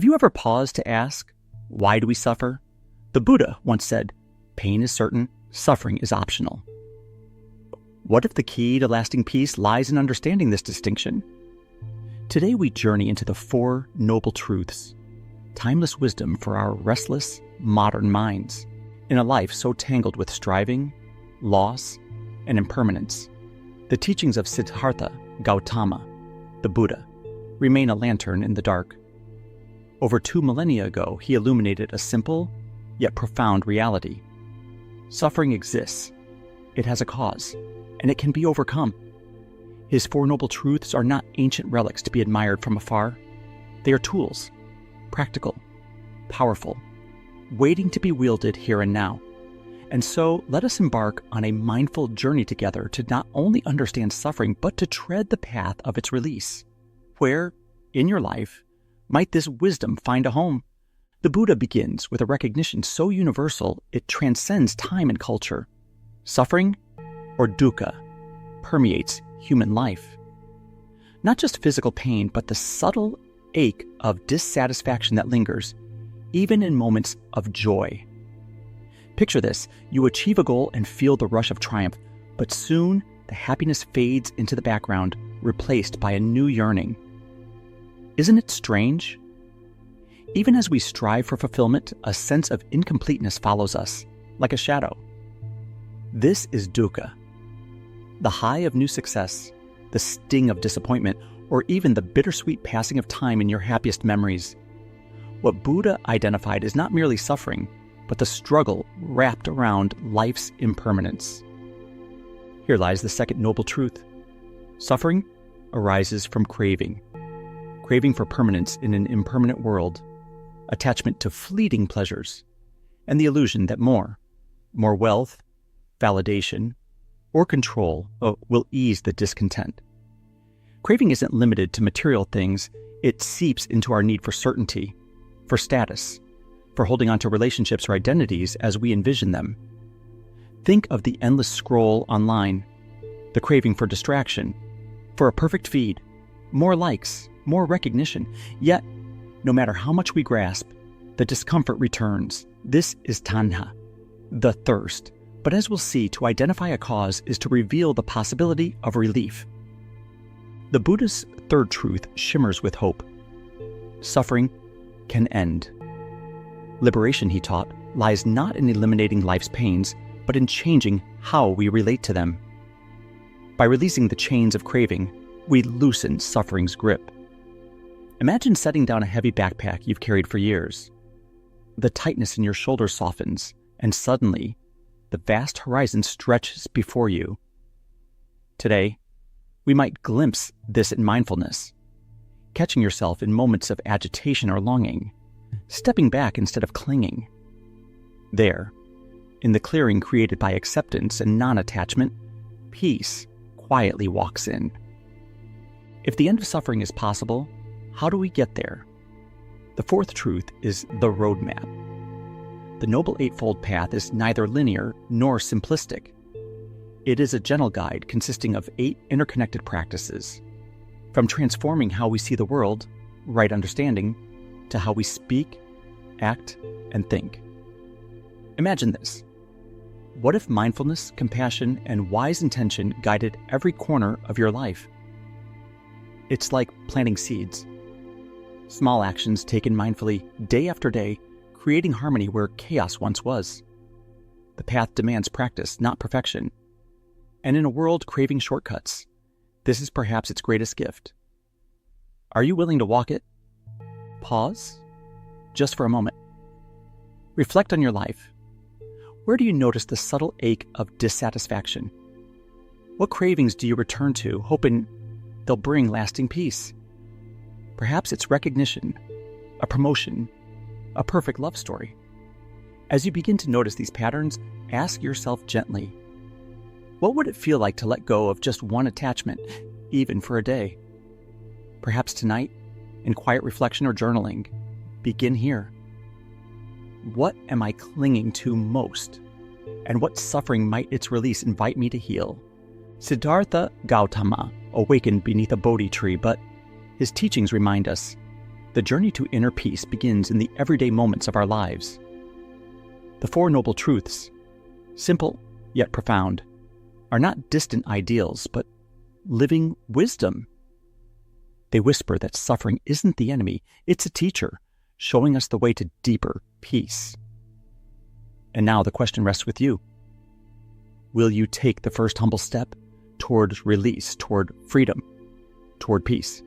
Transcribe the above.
Have you ever paused to ask, why do we suffer? The Buddha once said, pain is certain, suffering is optional. What if the key to lasting peace lies in understanding this distinction? Today we journey into the Four Noble Truths, timeless wisdom for our restless, modern minds, in a life so tangled with striving, loss, and impermanence. The teachings of Siddhartha Gautama, the Buddha, remain a lantern in the dark. Over 2 millennia ago, he illuminated a simple, yet profound reality. Suffering exists, it has a cause, and it can be overcome. His Four Noble Truths are not ancient relics to be admired from afar. They are tools, practical, powerful, waiting to be wielded here and now. And so, let us embark on a mindful journey together to not only understand suffering, but to tread the path of its release. Where, in your life, might this wisdom find a home? The Buddha begins with a recognition so universal it transcends time and culture. Suffering, or dukkha, permeates human life. Not just physical pain, but the subtle ache of dissatisfaction that lingers, even in moments of joy. Picture this: you achieve a goal and feel the rush of triumph, but soon the happiness fades into the background, replaced by a new yearning. Isn't it strange? Even as we strive for fulfillment, a sense of incompleteness follows us, like a shadow. This is dukkha. The high of new success, the sting of disappointment, or even the bittersweet passing of time in your happiest memories. What Buddha identified is not merely suffering, but the struggle wrapped around life's impermanence. Here lies the second noble truth. Suffering arises from craving. Craving for permanence in an impermanent world, attachment to fleeting pleasures, and the illusion that more wealth, validation, or control will ease the discontent. Craving isn't limited to material things. It seeps into our need for certainty, for status, for holding on to relationships or identities as we envision them. Think of the endless scroll online, the craving for distraction, for a perfect feed, more likes, more recognition. Yet, no matter how much we grasp, the discomfort returns. This is tanha, the thirst. But as we'll see, to identify a cause is to reveal the possibility of relief. The Buddha's third truth shimmers with hope. Suffering can end. Liberation, he taught, lies not in eliminating life's pains, but in changing how we relate to them. By releasing the chains of craving, we loosen suffering's grip. Imagine setting down a heavy backpack you've carried for years. The tightness in your shoulders softens, and suddenly, the vast horizon stretches before you. Today, we might glimpse this in mindfulness, catching yourself in moments of agitation or longing, stepping back instead of clinging. There, in the clearing created by acceptance and non-attachment, peace quietly walks in. If the end of suffering is possible, how do we get there? The fourth truth is the roadmap. The Noble Eightfold Path is neither linear nor simplistic. It is a gentle guide consisting of 8 interconnected practices, from transforming how we see the world, right understanding, to how we speak, act, and think. Imagine this. What if mindfulness, compassion, and wise intention guided every corner of your life? It's like planting seeds. Small actions taken mindfully day after day, creating harmony where chaos once was. The path demands practice, not perfection. And in a world craving shortcuts, this is perhaps its greatest gift. Are you willing to walk it? Pause, just for a moment. Reflect on your life. Where do you notice the subtle ache of dissatisfaction? What cravings do you return to, hoping they'll bring lasting peace? Perhaps it's recognition, a promotion, a perfect love story. As you begin to notice these patterns, ask yourself gently, what would it feel like to let go of just one attachment, even for a day? Perhaps tonight, in quiet reflection or journaling, begin here. What am I clinging to most? And what suffering might its release invite me to heal? Siddhartha Gautama awakened beneath a Bodhi tree, but his teachings remind us, The journey to inner peace begins in the everyday moments of our lives. The Four Noble Truths, simple yet profound, are not distant ideals, but living wisdom. They whisper that suffering isn't the enemy, it's a teacher, showing us the way to deeper peace. And now the question rests with you. Will you take the first humble step toward release, toward freedom, toward peace?